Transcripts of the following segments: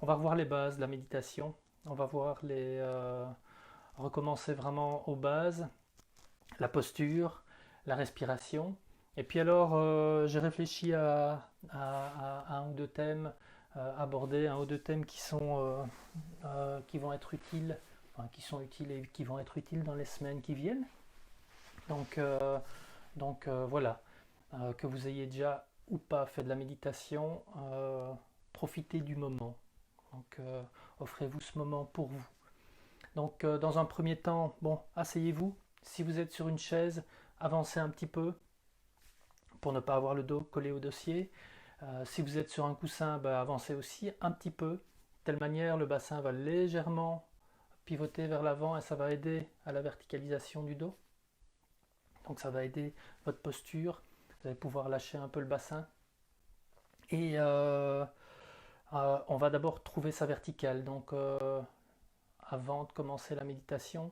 va revoir les bases de la méditation. On va voir recommencer vraiment aux bases, la posture, la respiration. Et puis alors, j'ai réfléchi à un ou deux thèmes, aborder un ou deux thèmes qui vont être utiles, enfin, qui sont utiles et qui vont être utiles dans les semaines qui viennent. Donc, euh, voilà, que vous ayez déjà ou pas fait de la méditation, profitez du moment. Donc, offrez-vous ce moment pour vous. Donc, dans un premier temps, bon, asseyez-vous. Si vous êtes sur une chaise, avancez un petit peu pour ne pas avoir le dos collé au dossier. Si vous êtes sur un coussin, bah, avancez aussi un petit peu. De telle manière, le bassin va légèrement pivoter vers l'avant et ça va aider à la verticalisation du dos. Donc ça va aider votre posture. Vous allez pouvoir lâcher un peu le bassin. Et on va d'abord trouver sa verticale. Donc avant de commencer la méditation,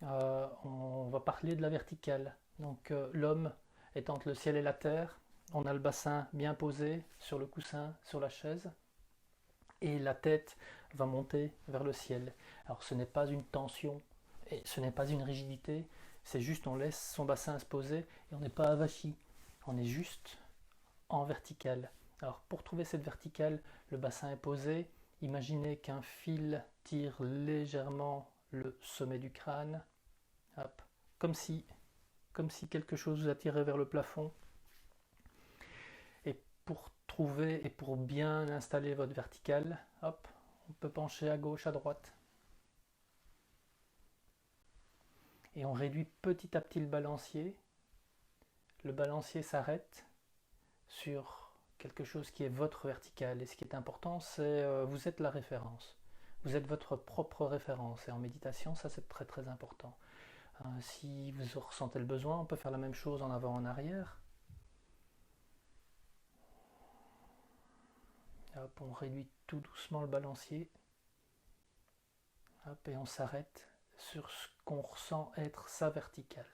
on va parler de la verticale. Donc l'homme est entre le ciel et la terre. On a le bassin bien posé sur le coussin, sur la chaise. Et la tête va monter vers le ciel. Alors ce n'est pas une tension et ce n'est pas une rigidité, c'est juste on laisse son bassin se poser et on n'est pas avachi, on est juste en verticale. Alors pour trouver cette verticale, le bassin est posé, imaginez qu'un fil tire légèrement le sommet du crâne, hop, comme si, comme si quelque chose vous attirait vers le plafond. Et pour trouver et pour bien installer votre verticale, hop, on peut pencher à gauche, à droite. Et on réduit petit à petit le balancier. Le balancier s'arrête sur quelque chose qui est votre verticale. Et ce qui est important, c'est vous êtes la référence. Vous êtes votre propre référence. Et en méditation, ça c'est très très important. Si vous ressentez le besoin, on peut faire la même chose en avant, en arrière. Hop, on réduit tout doucement le balancier. Hop, et on s'arrête sur ce qu'on ressent être sa verticale.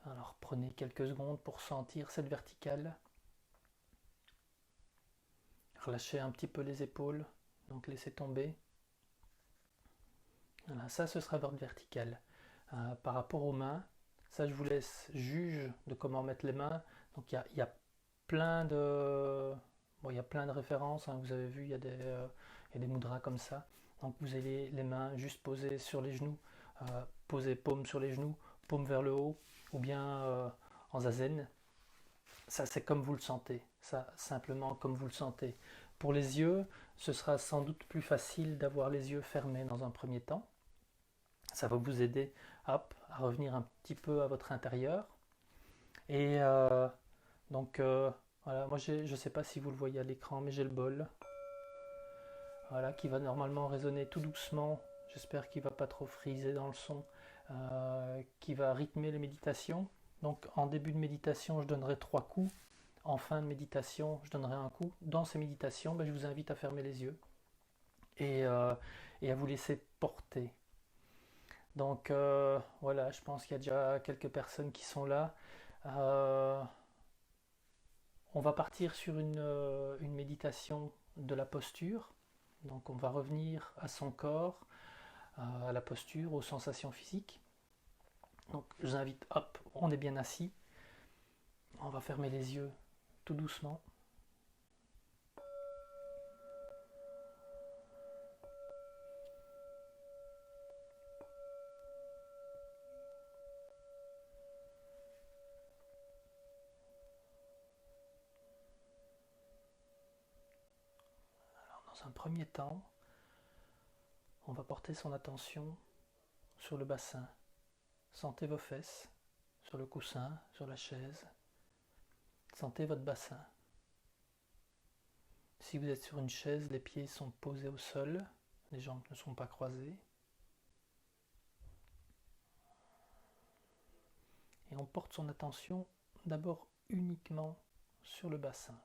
Alors prenez quelques secondes pour sentir cette verticale. Relâchez un petit peu les épaules, donc laissez tomber. Voilà, ça ce sera votre verticale. Par rapport aux mains, ça je vous laisse juge de comment mettre les mains. Donc il y a plein de, bon, il y a plein de références, hein. Vous avez vu, il y a des mudras comme ça. Donc vous avez les mains juste posées sur les genoux, posez paume sur les genoux, paume vers le haut, ou bien en zazen. Ça, c'est comme vous le sentez. Ça, simplement comme vous le sentez. Pour les yeux, ce sera sans doute plus facile d'avoir les yeux fermés dans un premier temps. Ça va vous aider hop, à revenir un petit peu à votre intérieur. Et donc, voilà, moi, je ne sais pas si vous le voyez à l'écran, mais j'ai le bol. Voilà, qui va normalement résonner tout doucement. J'espère qu'il ne va pas trop friser dans le son. Qui va rythmer les méditations. Donc, en début de méditation, je donnerai 3 coups. En fin de méditation, je donnerai un coup. Dans ces méditations, ben, je vous invite à fermer les yeux et, euh, et à vous laisser porter. Donc voilà, je pense qu'il y a déjà quelques personnes qui sont là. Euh, on va partir sur une méditation de la posture. Donc on va revenir à son corps, à la posture, aux sensations physiques. Donc je vous invite, hop, on est bien assis. On va fermer les yeux tout doucement. Dans un premier temps, on va porter son attention sur le bassin. Sentez vos fesses sur le coussin, sur la chaise. Sentez votre bassin. Si vous êtes sur une chaise, les pieds sont posés au sol, les jambes ne sont pas croisées. Et on porte son attention d'abord uniquement sur le bassin,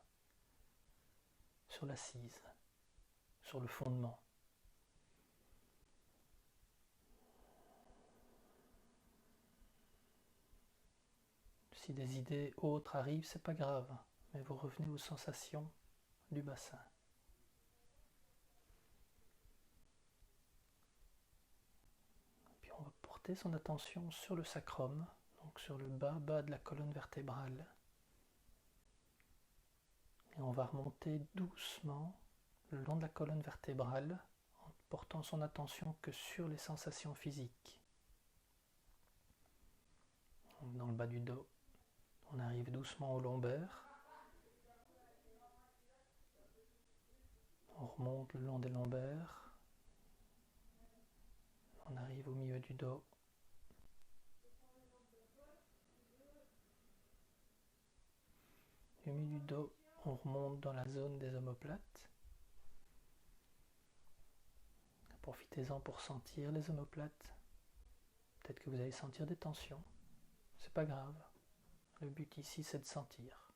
sur l'assise, sur le fondement. Si des idées autres arrivent, c'est pas grave, mais vous revenez aux sensations du bassin. porter son attention sur le sacrum, donc sur le bas de la colonne vertébrale. Et on va remonter doucement le long de la colonne vertébrale en portant son attention que sur les sensations physiques. Donc dans le bas du dos, on arrive doucement au lombaire. On remonte le long des lombaires. On arrive au milieu du dos. Du milieu du dos, on remonte dans la zone des omoplates. Profitez-en pour sentir les omoplates. Peut-être que vous allez sentir des tensions. C'est pas grave. Le but ici, c'est de sentir.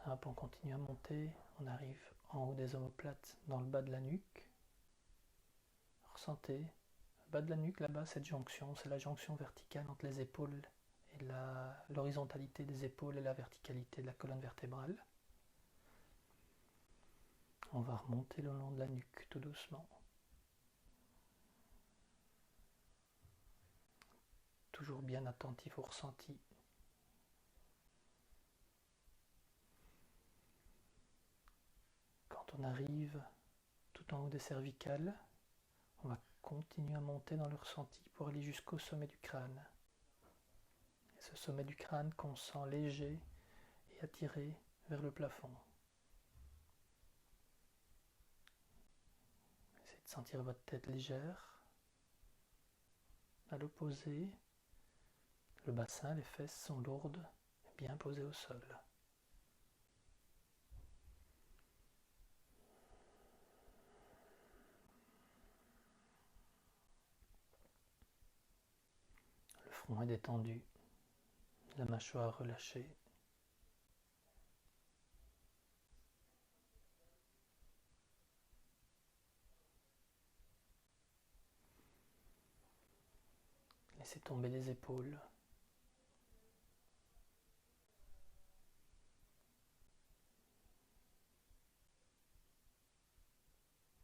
Hop, on continue à monter. On arrive en haut des omoplates, dans le bas de la nuque. Ressentez. Le bas de la nuque, là-bas, cette jonction, c'est la jonction verticale entre les épaules et l'horizontalité des épaules et la verticalité de la colonne vertébrale. On va remonter le long de la nuque, tout doucement. Toujours bien attentif au ressenti. Quand on arrive tout en haut des cervicales, on va continuer à monter dans le ressenti pour aller jusqu'au sommet du crâne. Et ce sommet du crâne qu'on sent léger et attiré vers le plafond. Essayez de sentir votre tête légère. À l'opposé, le bassin, les fesses sont lourdes et bien posées au sol. Le front est détendu, la mâchoire relâchée. Laissez tomber les épaules.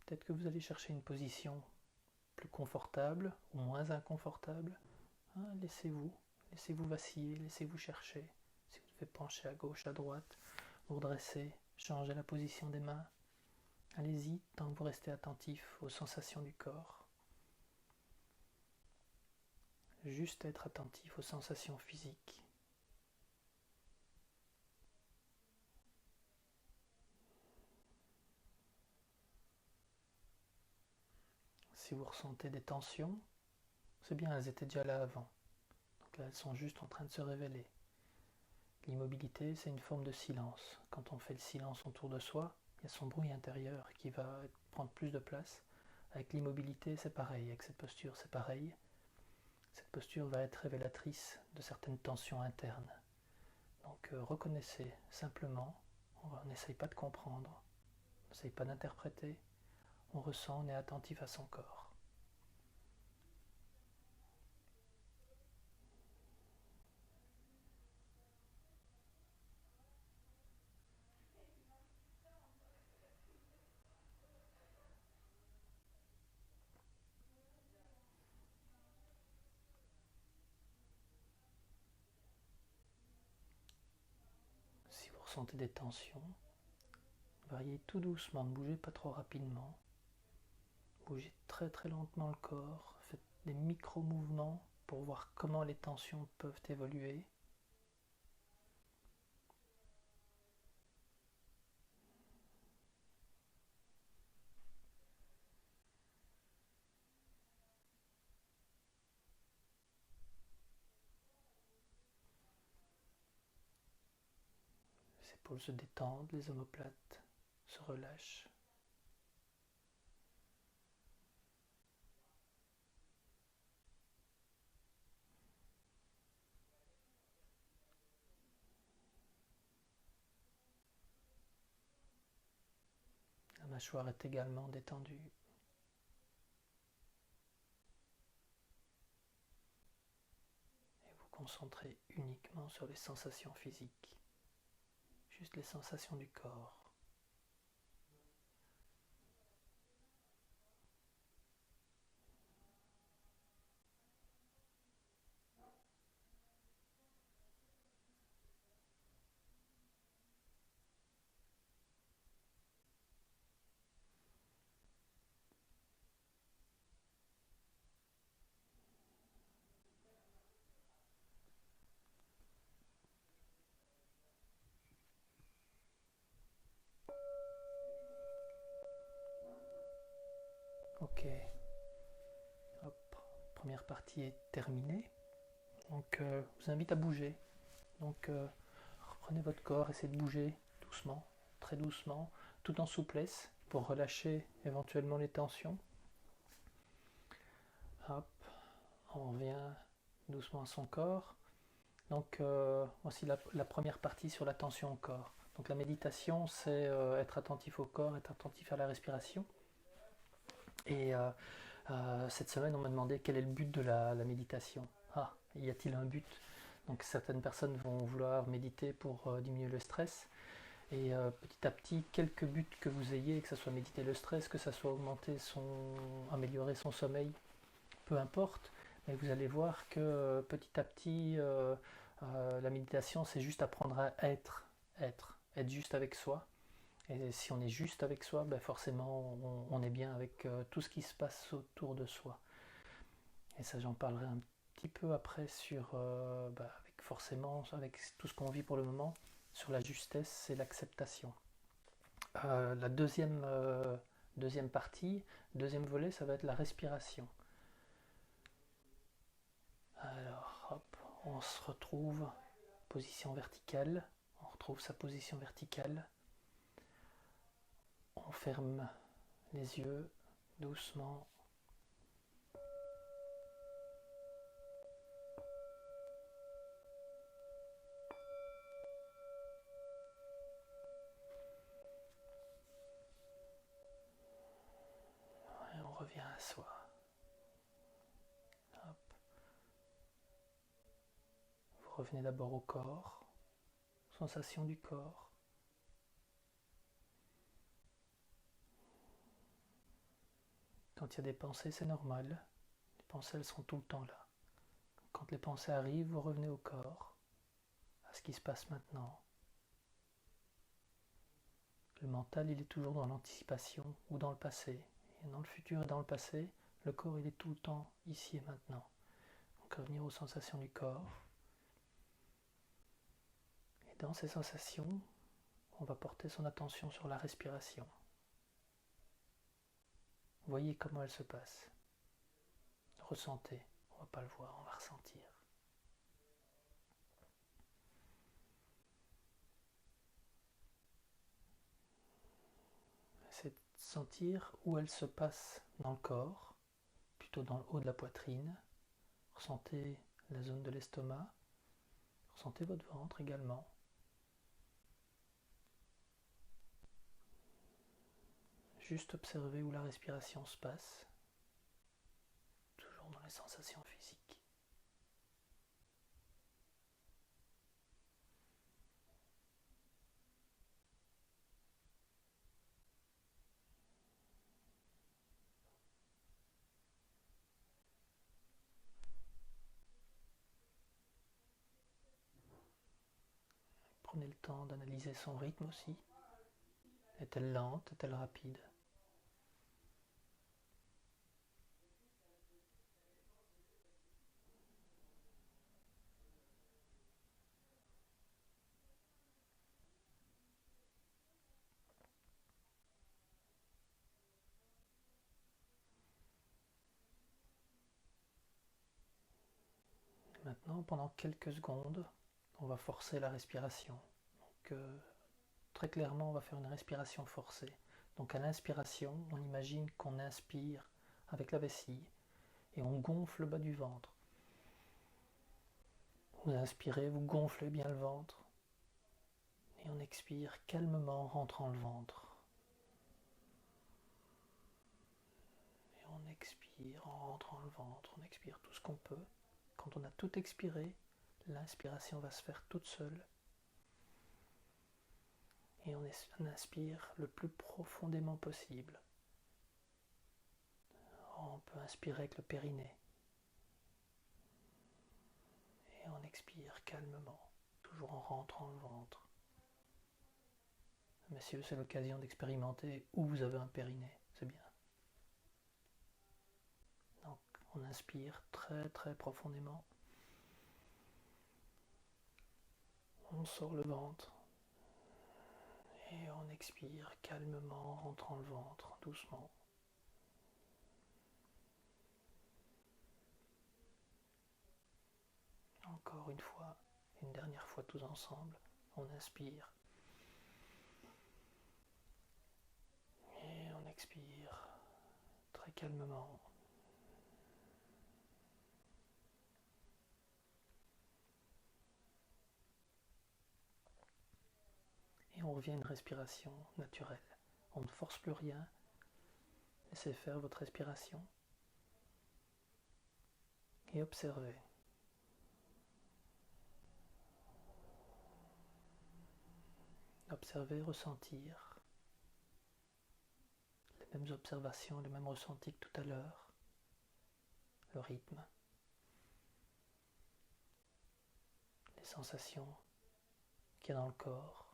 Peut-être que vous allez chercher une position plus confortable ou moins inconfortable. Laissez-vous vaciller, laissez-vous chercher. Si vous devez pencher à gauche, à droite, vous redressez, changez la position des mains. Allez-y tant que vous restez attentif aux sensations du corps. Juste être attentif aux sensations physiques. Si vous ressentez des tensions, c'est bien, elles étaient déjà là avant. Donc là, elles sont juste en train de se révéler. L'immobilité, c'est une forme de silence. Quand on fait le silence autour de soi, il y a son bruit intérieur qui va prendre plus de place. Avec l'immobilité, c'est pareil. Avec cette posture, c'est pareil. Cette posture va être révélatrice de certaines tensions internes. Donc reconnaissez simplement, on n'essaye pas de comprendre, on n'essaye pas d'interpréter, on ressent, on est attentif à son corps. Si vous ressentez des tensions, variez tout doucement, ne bougez pas trop rapidement. Bougez très très lentement le corps, faites des micro-mouvements pour voir comment les tensions peuvent évoluer. Les épaules se détendent, les omoplates se relâchent. La mâchoire est également détendue. Et vous concentrez uniquement sur les sensations physiques, juste les sensations du corps. Ok. Hop. Première partie est terminée. Donc, je vous invite à bouger. Donc, reprenez votre corps, essayez de bouger doucement, très doucement, tout en souplesse pour relâcher éventuellement les tensions. Hop, on revient doucement à son corps. Donc, voici la première partie sur l'attention au corps. Donc, la méditation, c'est être attentif au corps, être attentif à la respiration. Et cette semaine, on m'a demandé quel est le but de la méditation. Ah, y a-t-il un but? Donc certaines personnes vont vouloir méditer pour diminuer le stress. Et petit à petit, quelques buts que vous ayez, que ce soit méditer le stress, que ce soit améliorer son sommeil, peu importe. Mais vous allez voir que petit à petit, la méditation, c'est juste apprendre à être juste avec soi. Et si on est juste avec soi, ben forcément, on est bien avec tout ce qui se passe autour de soi. Et ça, j'en parlerai un petit peu après avec tout ce qu'on vit pour le moment, sur la justesse et l'acceptation. La deuxième partie, deuxième volet, ça va être la respiration. Alors, hop, on se retrouve position verticale. On retrouve sa position verticale. On ferme les yeux doucement. Et on revient à soi. Hop. Vous revenez d'abord au corps, sensation du corps. Quand il y a des pensées, c'est normal. Les pensées, elles sont tout le temps là. Quand les pensées arrivent, vous revenez au corps, à ce qui se passe maintenant. Le mental, il est toujours dans l'anticipation ou dans le passé. Et dans le futur et dans le passé, le corps, il est tout le temps ici et maintenant. Donc revenir aux sensations du corps. Et dans ces sensations, on va porter son attention sur la respiration. Voyez comment elle se passe. Ressentez. On ne va pas le voir, on va ressentir. C'est de sentir où elle se passe dans le corps, plutôt dans le haut de la poitrine. Ressentez la zone de l'estomac. Ressentez votre ventre également. Juste observez où la respiration se passe, toujours dans les sensations physiques. Prenez le temps d'analyser son rythme aussi. Est-elle lente? Est-elle rapide? Maintenant, pendant quelques secondes, on va forcer la respiration. Donc, très clairement, on va faire une respiration forcée. Donc, à l'inspiration, on imagine qu'on inspire avec la vessie et on gonfle le bas du ventre. Vous inspirez, vous gonflez bien le ventre et on expire calmement en rentrant le ventre. Et on expire en rentrant le ventre, on expire tout ce qu'on peut. Quand on a tout expiré, l'inspiration va se faire toute seule. Et on inspire le plus profondément possible. On peut inspirer avec le périnée. Et on expire calmement, toujours en rentrant le ventre. Messieurs, c'est l'occasion d'expérimenter où vous avez un périnée, c'est bien. Donc, on inspire très très profondément. On sort le ventre. Et on expire calmement en rentrant le ventre, doucement. encore une fois, une dernière fois tous ensemble. On inspire. Et on expire très calmement. Et on revient à une respiration naturelle. On ne force plus rien. Laissez faire votre respiration. Et observez. Observez, ressentir. Les mêmes observations, les mêmes ressentis que tout à l'heure. Le rythme. Les sensations qu'il y a dans le corps.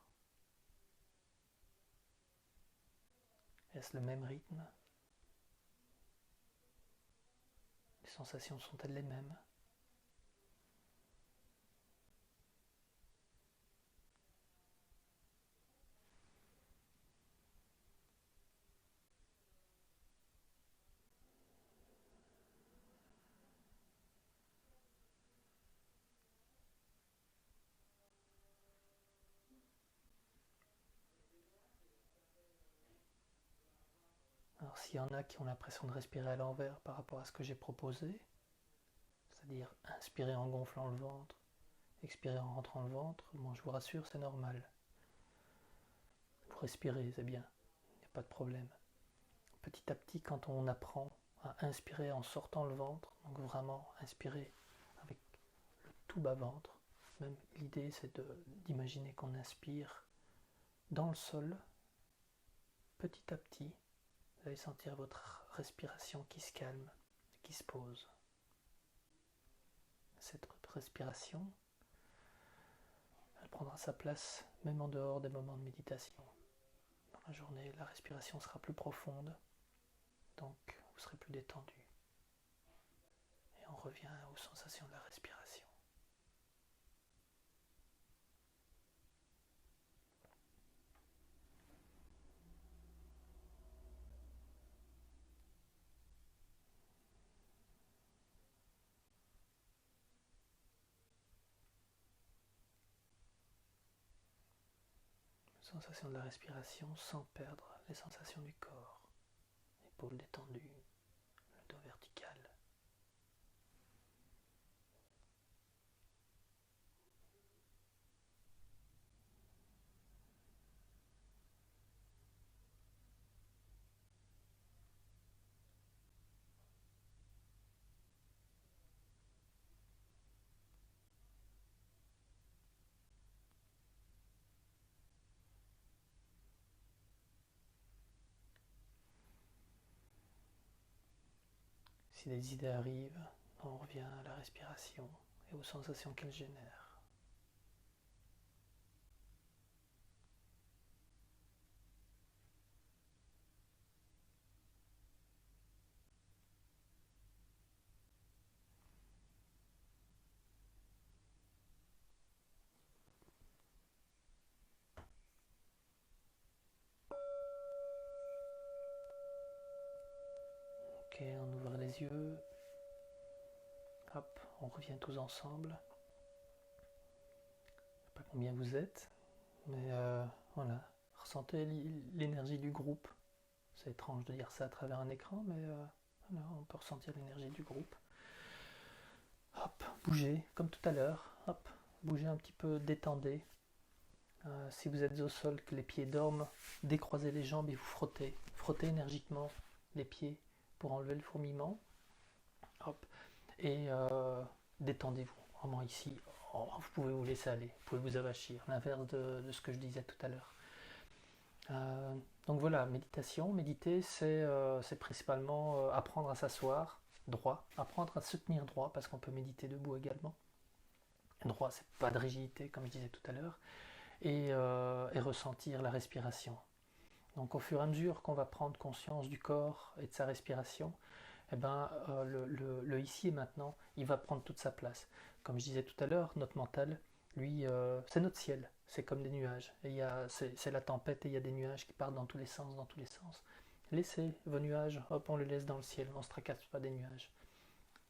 Est-ce le même rythme? Les sensations sont-elles les mêmes? Alors s'il y en a qui ont l'impression de respirer à l'envers par rapport à ce que j'ai proposé, c'est-à-dire inspirer en gonflant le ventre, expirer en rentrant le ventre, moi je vous rassure, c'est normal. Vous respirez, c'est bien, il n'y a pas de problème. Petit à petit, quand on apprend à inspirer en sortant le ventre, donc vraiment inspirer avec le tout bas-ventre, même l'idée c'est d'imaginer qu'on inspire dans le sol, petit à petit, vous allez sentir votre respiration qui se calme, qui se pose. Cette respiration, elle prendra sa place même en dehors des moments de méditation. Dans la journée, la respiration sera plus profonde, donc vous serez plus détendu. Et on revient aux sensations de la respiration. Sensation de la respiration sans perdre les sensations du corps. Épaules détendues, le dos vertical. Si des idées arrivent, on revient à la respiration et aux sensations qu'elle génère. Ok, on ouvre les yeux. Hop, on revient tous ensemble. Je sais pas combien vous êtes, mais voilà. Ressentez l'énergie du groupe. C'est étrange de dire ça à travers un écran, mais voilà, on peut ressentir l'énergie du groupe. Hop, bougez, comme tout à l'heure. Hop, bougez un petit peu, détendez. Si vous êtes au sol, que les pieds dorment, décroisez les jambes et vous frottez. Frottez énergiquement les pieds pour enlever le fourmillement. Hop, et détendez-vous. Vraiment ici, vous pouvez vous laisser aller, vous pouvez vous avachir. L'inverse de ce que je disais tout à l'heure. Donc voilà, méditation. Méditer, c'est principalement apprendre à s'asseoir droit, apprendre à se tenir droit, parce qu'on peut méditer debout également. Droit, c'est pas de rigidité, comme je disais tout à l'heure. Et ressentir la respiration. Donc au fur et à mesure qu'on va prendre conscience du corps et de sa respiration, eh ben, le ici et maintenant, il va prendre toute sa place. Comme je disais tout à l'heure, notre mental, lui, c'est notre ciel, c'est comme des nuages. C'est la tempête et il y a des nuages qui partent dans tous les sens, dans tous les sens. Laissez vos nuages, hop, on les laisse dans le ciel, on ne se tracasse pas des nuages.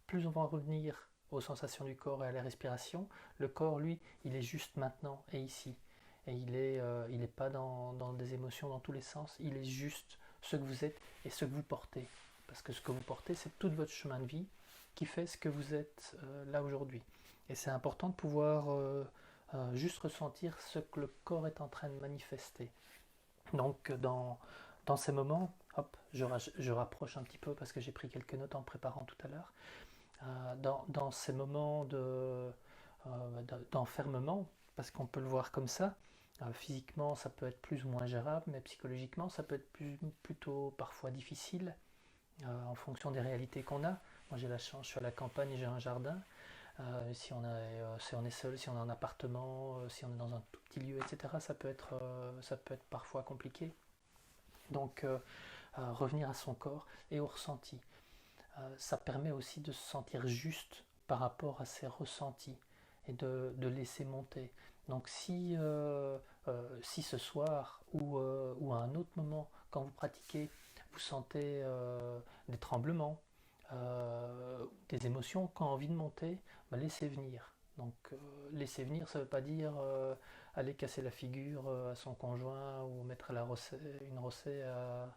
Plus on va revenir aux sensations du corps et à la respiration. Le corps, lui, il est juste maintenant et ici. Et il est pas dans des émotions dans tous les sens. Il est juste ce que vous êtes et ce que vous portez. Parce que ce que vous portez, c'est tout votre chemin de vie qui fait ce que vous êtes là aujourd'hui. Et c'est important de pouvoir juste ressentir ce que le corps est en train de manifester. Donc dans ces moments, hop, je rapproche un petit peu parce que j'ai pris quelques notes en préparant tout à l'heure. Dans ces moments d'enfermement, parce qu'on peut le voir comme ça, physiquement ça peut être plus ou moins gérable, mais psychologiquement ça peut être plutôt parfois difficile en fonction des réalités qu'on a. Moi j'ai la chance, je suis à la campagne et j'ai un jardin. Si on est seul, si on est en appartement, si on est dans un tout petit lieu, etc., ça peut être parfois compliqué. Donc revenir à son corps et au ressenti. Ça permet aussi de se sentir juste par rapport à ses ressentis et de laisser monter. Donc si ce soir ou à un autre moment, quand vous pratiquez, vous sentez des tremblements, des émotions qui ont envie de monter, bah, laissez venir. Donc laisser venir, ça ne veut pas dire aller casser la figure à son conjoint ou mettre une rossée à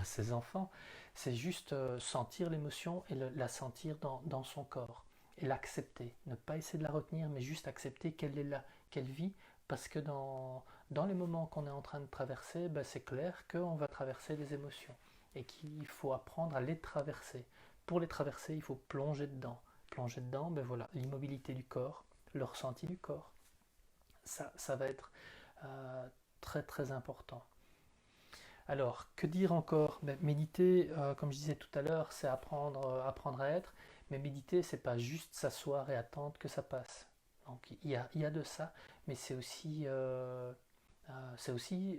ses enfants. C'est juste sentir l'émotion et la sentir dans son corps et l'accepter. Ne pas essayer de la retenir, mais juste accepter qu'elle est là, qu'elle vit, parce que dans les moments qu'on est en train de traverser, ben, c'est clair qu'on va traverser des émotions et qu'il faut apprendre à les traverser. Pour les traverser, il faut plonger dedans. Plonger dedans, ben voilà, l'immobilité du corps, le ressenti du corps, ça va être très très important. Alors, que dire encore? Ben, méditer, comme je disais tout à l'heure, c'est apprendre à être, mais méditer, c'est pas juste s'asseoir et attendre que ça passe. Donc, il y a de ça, mais c'est aussi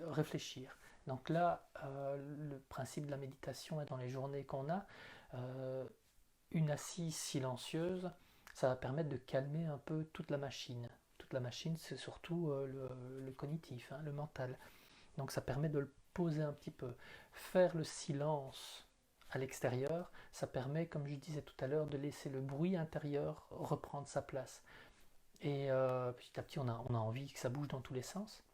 réfléchir. Donc là, le principe de la méditation est dans les journées qu'on a. euh, une assise silencieuse, ça va permettre de calmer un peu toute la machine. Toute la machine, c'est surtout le cognitif, hein, le mental. Donc ça permet de le poser un petit peu. Faire le silence à l'extérieur, ça permet, comme je disais tout à l'heure, de laisser le bruit intérieur reprendre sa place. Et petit à petit, on a envie que ça bouge dans tous les sens.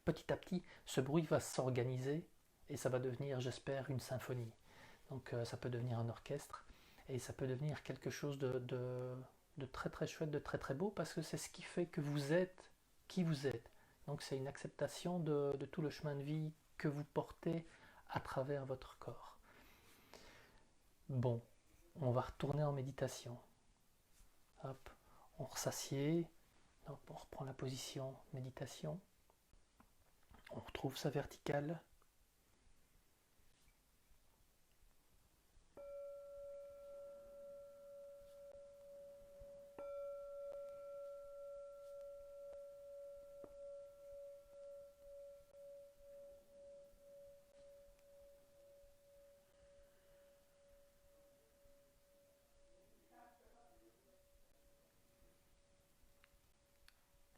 Petit à petit, ce bruit va s'organiser et ça va devenir, j'espère, une symphonie. Donc ça peut devenir un orchestre et ça peut devenir quelque chose de très très chouette, de très très beau, parce que c'est ce qui fait que vous êtes qui vous êtes. Donc c'est une acceptation de tout le chemin de vie que vous portez à travers votre corps. Bon, on va retourner en méditation. Hop, on s'assied, on reprend la position méditation, on retrouve sa verticale.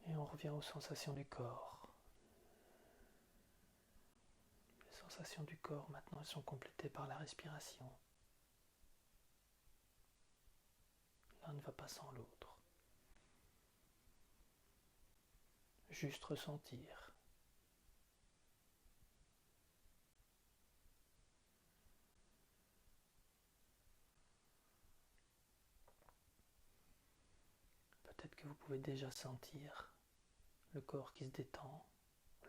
Et on revient aux sensations du corps. Les sensations du corps, maintenant, elles sont complétées par la respiration. L'un ne va pas sans l'autre. Juste ressentir. Peut-être que vous pouvez déjà sentir le corps qui se détend,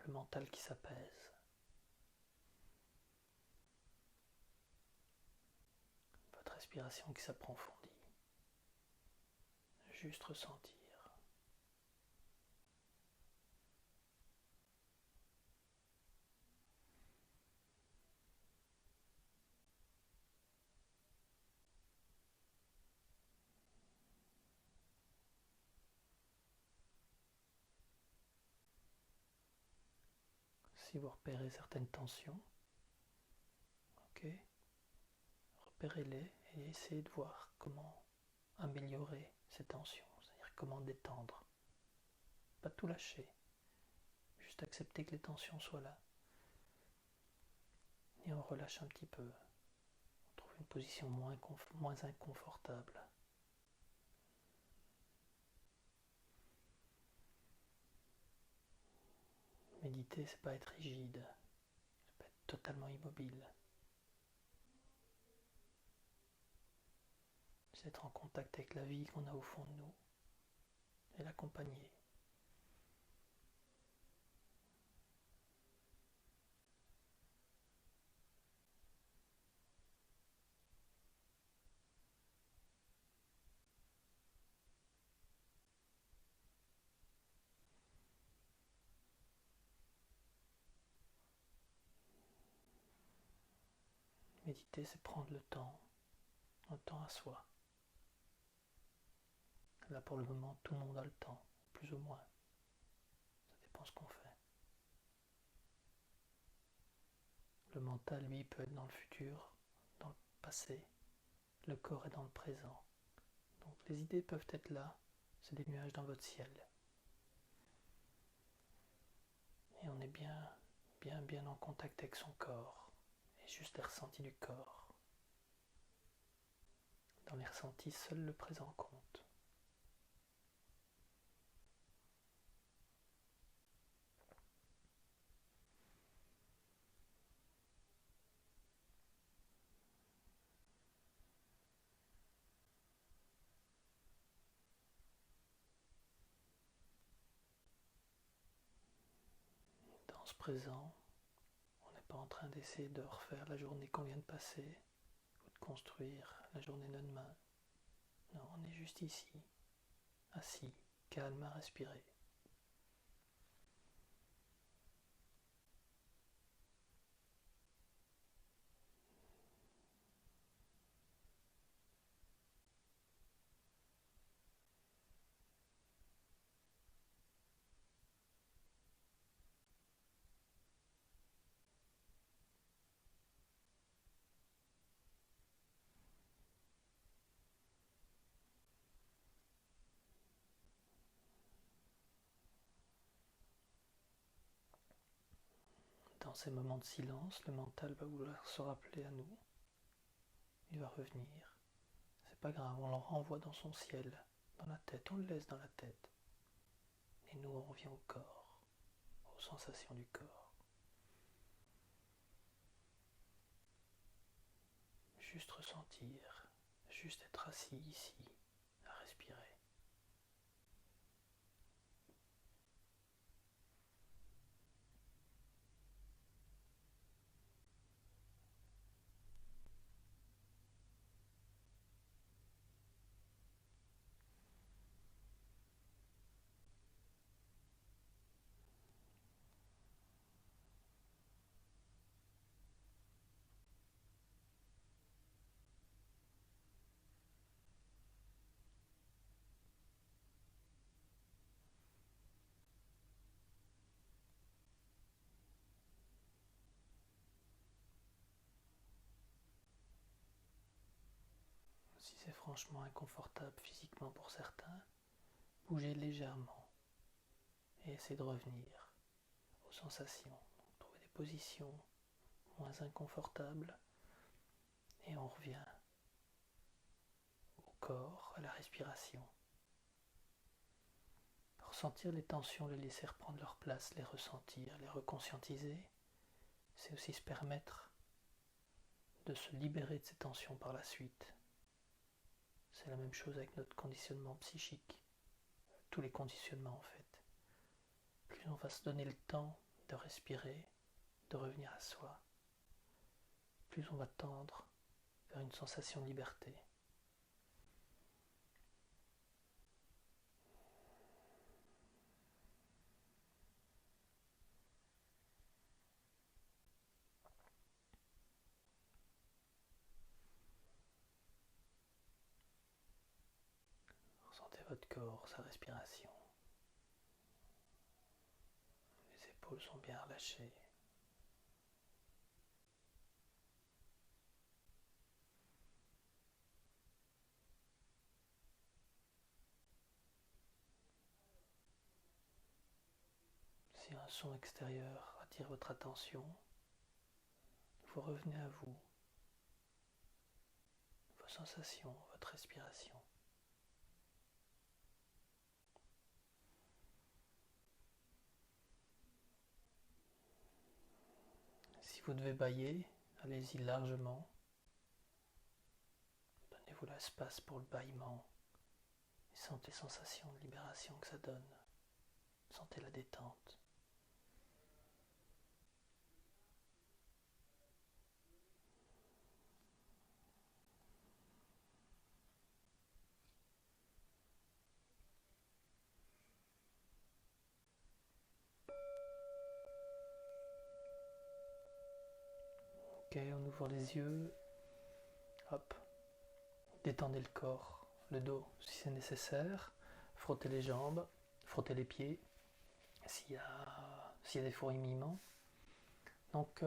le mental qui s'apaise, votre respiration qui s'approfondit. Juste ressentir. Si vous repérez certaines tensions, ok, repérez-les et essayez de voir comment améliorer ces tensions, c'est-à-dire comment détendre. Pas tout lâcher, juste accepter que les tensions soient là. Et on relâche un petit peu, on trouve une position moins inconfortable. Méditer, c'est pas être rigide, c'est pas être totalement immobile. C'est être en contact avec la vie qu'on a au fond de nous et l'accompagner. Méditer, c'est prendre le temps à soi. Là, pour le moment, tout le monde a le temps, plus ou moins. Ça dépend ce qu'on fait. Le mental, lui, peut être dans le futur, dans le passé. Le corps est dans le présent. Donc les idées peuvent être là. C'est des nuages dans votre ciel. Et on est bien en contact avec son corps. Et juste les ressentis du corps. Dans les ressentis, seul le présent compte. Dans ce présent, on n'est pas en train d'essayer de refaire la journée qu'on vient de passer ou de construire la journée de demain. Non, on est juste ici, assis, calme à respirer. Dans ces moments de silence, le mental va vouloir se rappeler à nous. Il va revenir. C'est pas grave, on le renvoie dans son ciel, dans la tête, on le laisse dans la tête. Et nous, on revient au corps, aux sensations du corps. Juste ressentir, juste être assis ici, à respirer. Si c'est franchement inconfortable physiquement pour certains, bougez légèrement et essayez de revenir aux sensations. Donc, trouvez des positions moins inconfortables et on revient au corps, à la respiration. Ressentir les tensions, les laisser reprendre leur place, les ressentir, les reconscientiser, c'est aussi se permettre de se libérer de ces tensions par la suite. C'est la même chose avec notre conditionnement psychique, tous les conditionnements en fait. Plus on va se donner le temps de respirer, de revenir à soi, plus on va tendre vers une sensation de liberté. Ressentez votre corps, sa respiration. Les épaules sont bien relâchées. Si un son extérieur attire votre attention, vous revenez à vous, vos sensations, votre respiration. vous devez bâiller, allez-y largement. Donnez-vous l'espace pour le bâillement. Et sentez les sensations de libération que ça donne. Sentez la détente. Ok, on ouvre les yeux. Hop. Détendez le corps, le dos si c'est nécessaire. Frottez les jambes, frottez les pieds s'il y a des fourmillements. Donc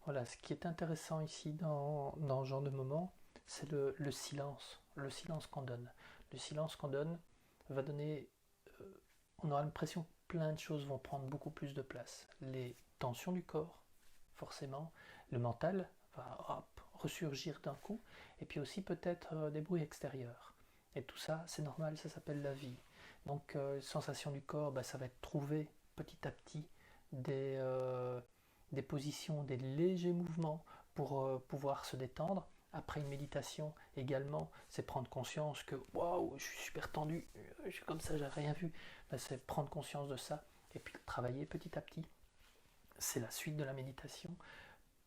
voilà, ce qui est intéressant ici dans ce genre de moment, c'est le silence qu'on donne. Le silence qu'on donne va donner, on aura l'impression que plein de choses vont prendre beaucoup plus de place. Les tensions du corps, forcément, le mental va hop, ressurgir d'un coup, et puis aussi peut-être des bruits extérieurs. Et tout ça, c'est normal, ça s'appelle la vie. Donc, sensation du corps, bah, ça va être trouver petit à petit des, euh, des positions, des légers mouvements pour pouvoir se détendre. Après une méditation également, c'est prendre conscience que waouh, je suis super tendu, je suis comme ça, j'ai rien vu. Ben, c'est prendre conscience de ça et puis travailler petit à petit. C'est la suite de la méditation.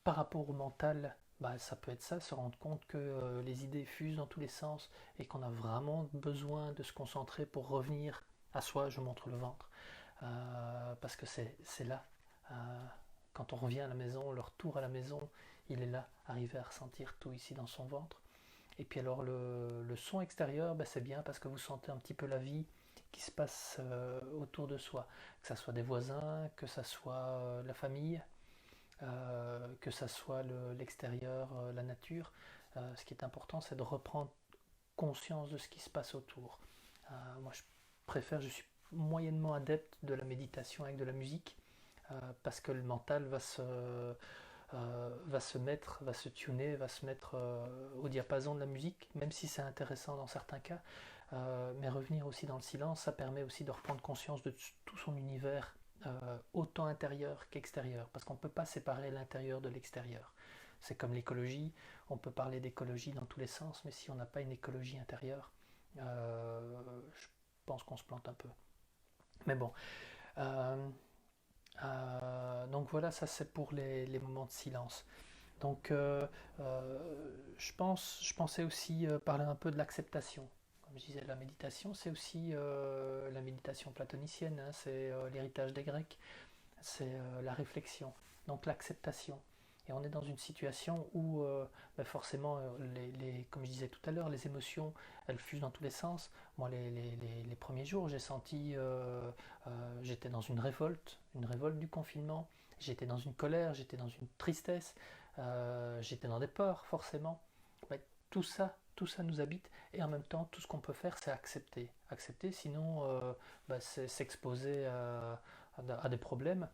Par rapport au mental, bah, ça peut être ça, se rendre compte que les idées fusent dans tous les sens et qu'on a vraiment besoin de se concentrer pour revenir à soi. Je montre le ventre parce que c'est là. euh, Quand on revient à la maison, le retour à la maison, il est là, arriver à ressentir tout ici dans son ventre. Et puis alors le son extérieur, bah, c'est bien parce que vous sentez un petit peu la vie qui se passe autour de soi, que ce soit des voisins, que ce soit la famille, que ce soit l'extérieur, la nature. Ce qui est important, c'est de reprendre conscience de ce qui se passe autour. Moi, je suis moyennement adepte de la méditation avec de la musique, parce que le mental va se mettre, va se tuner, va se mettre au diapason de la musique, même si c'est intéressant dans certains cas. Mais revenir aussi dans le silence, ça permet aussi de reprendre conscience de tout son univers, autant intérieur qu'extérieur, parce qu'on ne peut pas séparer l'intérieur de l'extérieur. C'est comme l'écologie, on peut parler d'écologie dans tous les sens, mais si on n'a pas une écologie intérieure, je pense qu'on se plante un peu. Mais bon, euh, donc voilà, ça c'est pour les moments de silence. Donc je pensais aussi parler un peu de l'acceptation. Comme je disais, la méditation, c'est aussi la méditation platonicienne, hein, c'est l'héritage des Grecs, c'est la réflexion, donc l'acceptation. Et on est dans une situation où ben forcément, comme je disais tout à l'heure, les émotions, elles fusent dans tous les sens. Moi, les premiers jours, j'ai senti, j'étais dans une révolte du confinement, j'étais dans une colère, j'étais dans une tristesse, j'étais dans des peurs, forcément. Ben, tout ça nous habite, et en même temps, tout ce qu'on peut faire, c'est accepter. Accepter, sinon, ben, c'est s'exposer à des problèmes,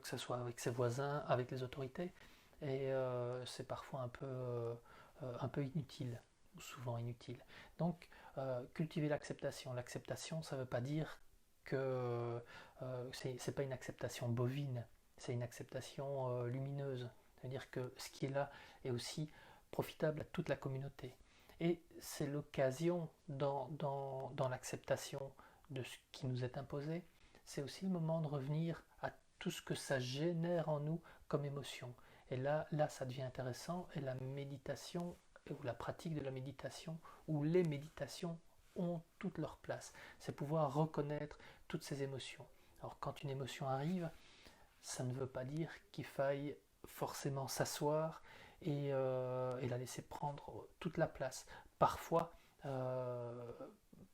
que ce soit avec ses voisins, avec les autorités, et c'est parfois un peu inutile, ou souvent inutile. Donc, cultiver l'acceptation. L'acceptation, ça ne veut pas dire que c'est pas une acceptation bovine, c'est une acceptation lumineuse. C'est-à-dire que ce qui est là est aussi profitable à toute la communauté. Et c'est l'occasion dans l'acceptation de ce qui nous est imposé, c'est aussi le moment de revenir à tout ce que ça génère en nous comme émotion. Et là, ça devient intéressant, et la méditation, ou la pratique de la méditation, ou les méditations ont toute leur place. C'est pouvoir reconnaître toutes ces émotions. Alors quand une émotion arrive, ça ne veut pas dire qu'il faille forcément s'asseoir et la laisser prendre toute la place. Parfois, euh,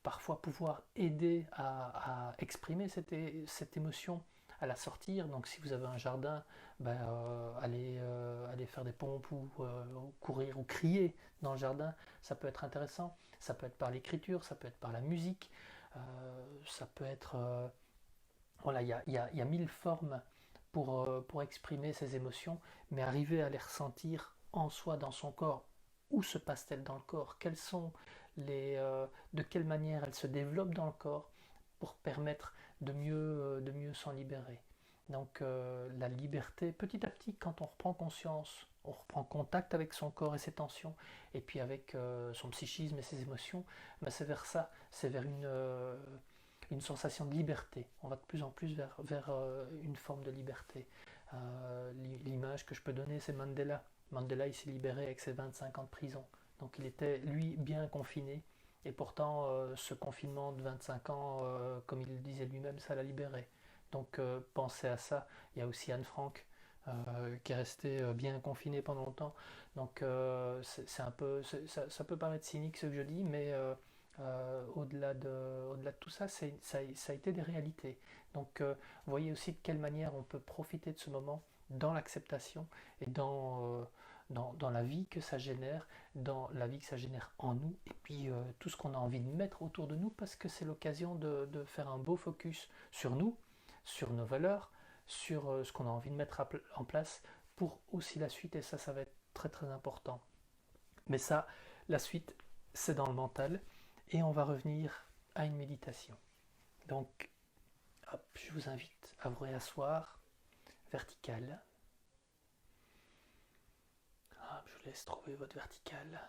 parfois pouvoir aider à exprimer cette émotion, à la sortir. Donc si vous avez un jardin, ben, allez faire des pompes ou courir ou crier dans le jardin, ça peut être intéressant. Ça peut être par l'écriture, ça peut être par la musique, ça peut être... voilà, il y a mille formes pour exprimer ses émotions, mais arriver à les ressentir en soi, dans son corps. Où se passe-t-elle dans le corps? Quelles sont de quelle manière elles se développent dans le corps pour permettre de mieux s'en libérer? Donc la liberté, petit à petit, quand on reprend conscience, on reprend contact avec son corps et ses tensions, et puis avec son psychisme et ses émotions, ben c'est vers ça, c'est vers une sensation de liberté. On va de plus en plus vers une forme de liberté. L'image que je peux donner, c'est Mandela. Mandela, il s'est libéré avec ses 25 ans de prison. Donc il était, lui, bien confiné. Et pourtant, ce confinement de 25 ans, comme il le disait lui-même, ça l'a libéré. Donc pensez à ça. Il y a aussi Anne Frank qui est restée bien confinée pendant longtemps. Donc c'est un peu, ça peut paraître cynique ce que je dis, mais au-delà de tout ça, ça a été des réalités. Donc voyez aussi de quelle manière on peut profiter de ce moment dans l'acceptation et dans la vie que ça génère, dans la vie que ça génère en nous, et puis tout ce qu'on a envie de mettre autour de nous, parce que c'est l'occasion de faire un beau focus sur nous, sur nos valeurs, sur ce qu'on a envie de mettre en place pour aussi la suite, et ça va être très très important. Mais ça, la suite, c'est dans le mental, et on va revenir à une méditation. Donc, hop, je vous invite à vous réasseoir, vertical. Hop, je vous laisse trouver votre vertical.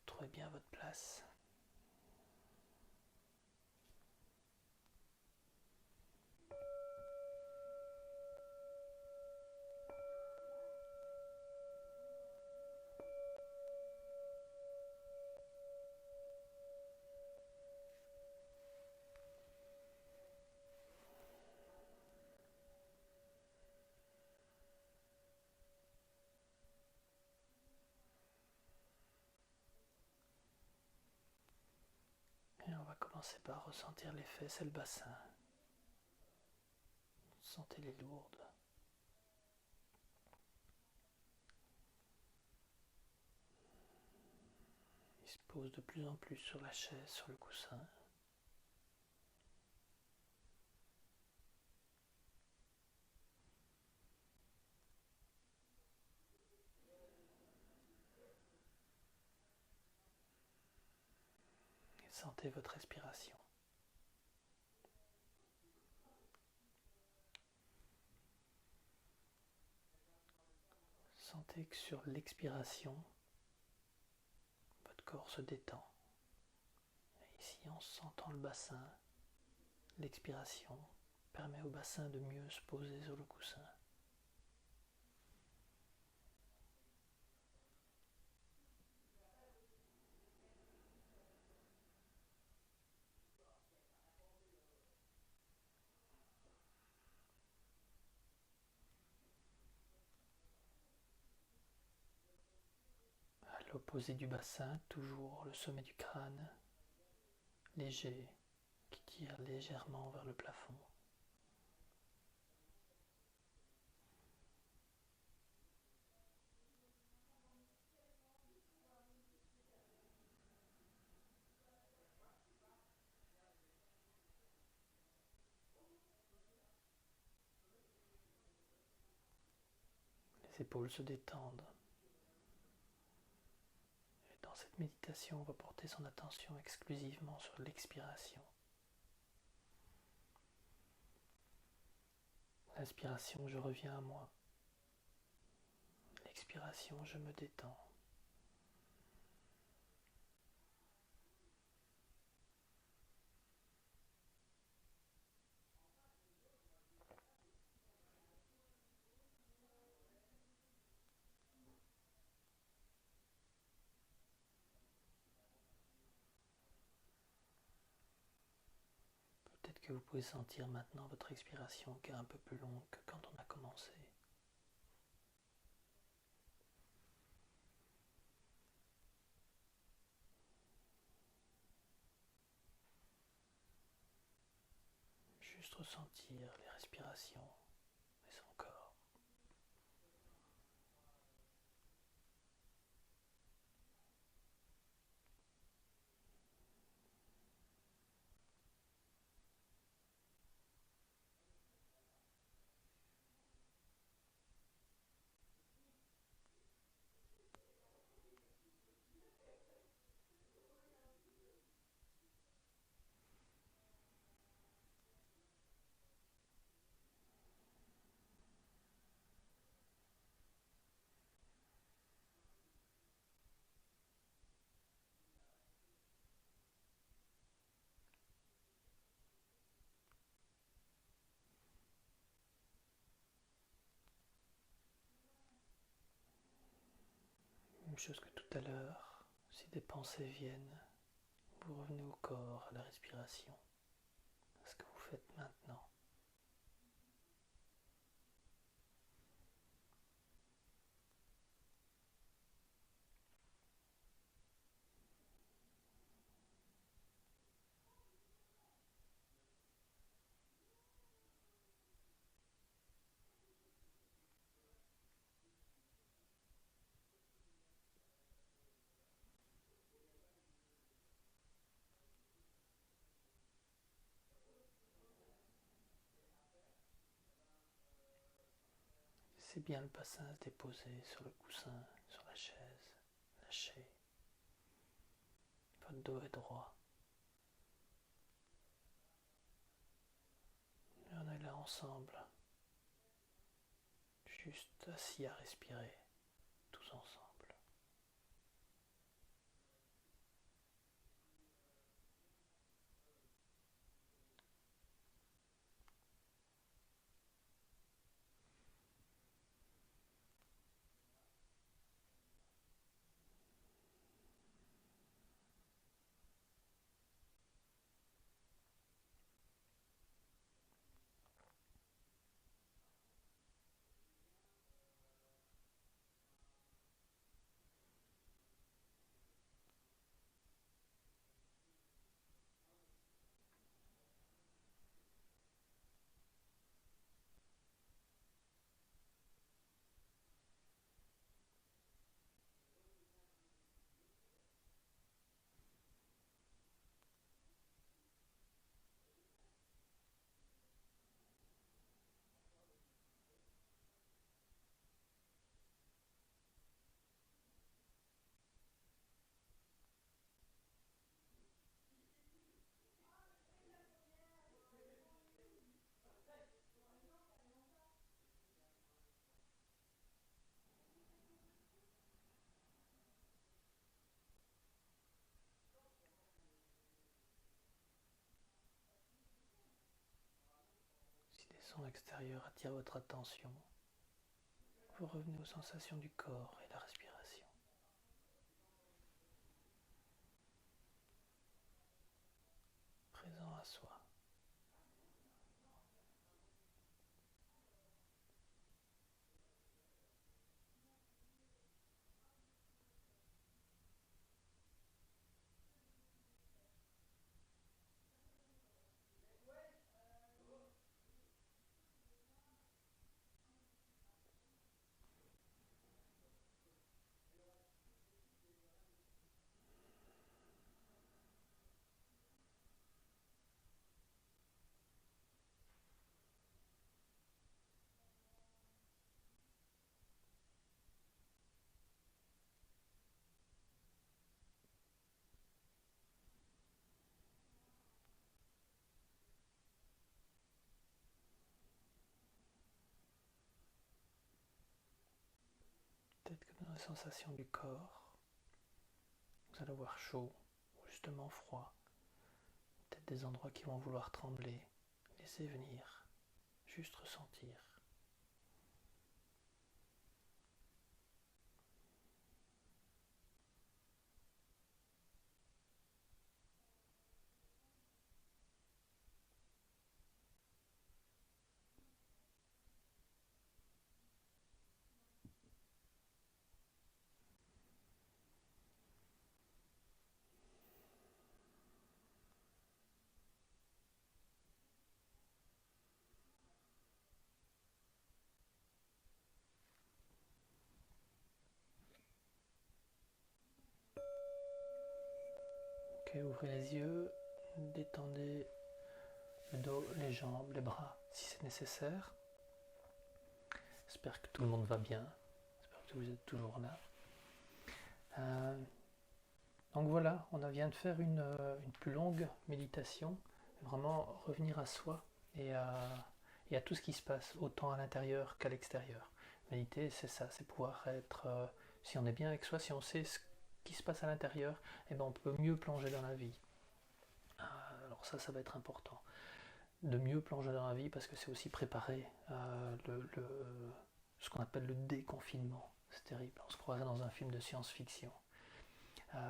Trouvez bien votre place. Et on va commencer par ressentir les fesses et le bassin. Sentez-les lourdes. Ils se posent de plus en plus sur la chaise, sur le coussin. Et sentez votre respiration. Sentez que sur l'expiration, votre corps se détend. Et ici, en sentant le bassin, l'expiration permet au bassin de mieux se poser sur le coussin. À l'opposé du bassin, toujours le sommet du crâne, léger, qui tire légèrement vers le plafond. Les épaules se détendent. Et dans cette méditation, on va porter son attention exclusivement sur l'expiration. L'inspiration, je reviens à moi. L'expiration, je me détends. Peut-être que vous pouvez sentir maintenant votre expiration qui est un peu plus longue que quand on a commencé. Juste ressentir les respirations et son corps. Même chose que tout à l'heure, si des pensées viennent, vous revenez au corps, à la respiration, à ce que vous faites maintenant. C'est bien le bassin à déposer sur le coussin, sur la chaise. Lâchez. Votre dos est droit. Et on est là ensemble, juste assis à respirer, tous ensemble. Si des sons extérieurs attirent votre attention, vous revenez aux sensations du corps et la respiration. Présent à soi. Peut-être que dans la sensation du corps, vous allez avoir chaud ou justement froid. Peut-être des endroits qui vont vouloir trembler. Laissez venir. Juste ressentir. Ok, ouvrez les yeux, détendez le dos, les jambes, les bras si c'est nécessaire. J'espère que tout le monde va bien. J'espère que vous êtes toujours là. Donc voilà, on vient de faire une plus longue méditation. Vraiment revenir à soi et à tout ce qui se passe, autant à l'intérieur qu'à l'extérieur. Méditer, c'est ça, c'est pouvoir être, si on est bien avec soi, si on sait ce qui se passe à l'intérieur, eh ben on peut mieux plonger dans la vie. Alors ça va être important. De mieux plonger dans la vie parce que c'est aussi préparer ce qu'on appelle le déconfinement. c'est terrible, on se croirait dans un film de science-fiction.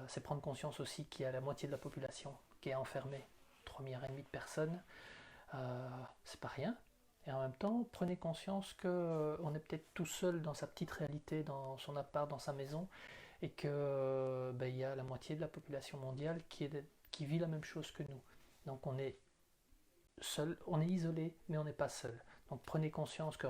C'est prendre conscience aussi qu'il y a la moitié de la population qui est enfermée, 3,5 milliards de personnes, c'est pas rien. Et en même temps, prenez conscience qu'on est peut-être tout seul dans sa petite réalité, dans son appart, dans sa maison, et que il y a la moitié de la population mondiale qui vit la même chose que nous. Donc on est seul, on est isolé, mais on n'est pas seul. Donc prenez conscience que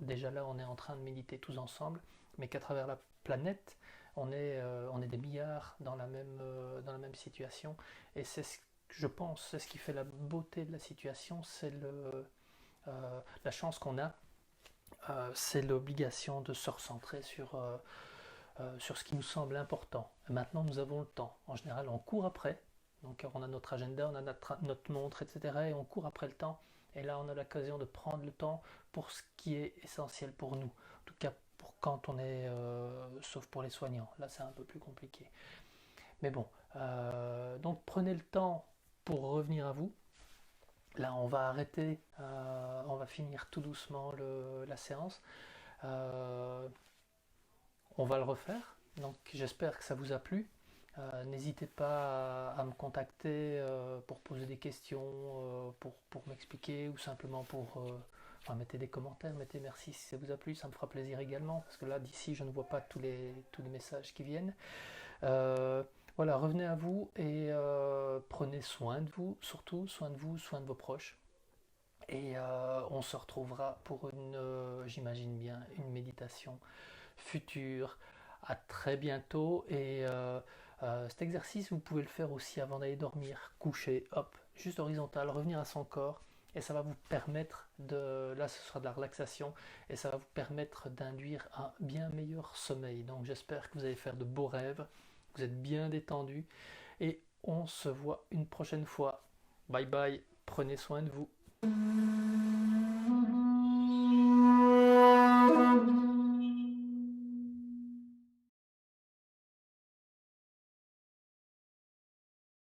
déjà là, on est en train de méditer tous ensemble, mais qu'à travers la planète, on est des milliards dans la même situation. Et c'est ce que je pense, c'est ce qui fait la beauté de la situation, c'est la chance qu'on a, c'est l'obligation de se recentrer sur ce qui nous semble important. Et maintenant, nous avons le temps. En général, on court après. Donc, on a notre agenda, on a notre montre, etc. Et on court après le temps. Et là, on a l'occasion de prendre le temps pour ce qui est essentiel pour nous. En tout cas, pour quand on est, sauf pour les soignants. Là, c'est un peu plus compliqué. Mais bon, donc prenez le temps pour revenir à vous. Là, on va arrêter, on va finir tout doucement la séance. Euh, on va le refaire. Donc j'espère que ça vous a plu. N'hésitez pas à me contacter pour poser des questions, pour m'expliquer ou simplement enfin, mettez des commentaires, mettez merci si ça vous a plu, ça me fera plaisir également parce que là d'ici je ne vois pas tous les messages qui viennent. Euh, voilà, revenez à vous et prenez soin de vous, surtout soin de vous, soin de vos proches. Et on se retrouvera pour j'imagine bien, une méditation futur. À très bientôt et cet exercice vous pouvez le faire aussi avant d'aller dormir, coucher, hop, juste horizontal, revenir à son corps et ça va vous permettre là ce sera de la relaxation et ça va vous permettre d'induire un bien meilleur sommeil. Donc j'espère que vous allez faire de beaux rêves, vous êtes bien détendu et on se voit une prochaine fois. Bye bye, prenez soin de vous.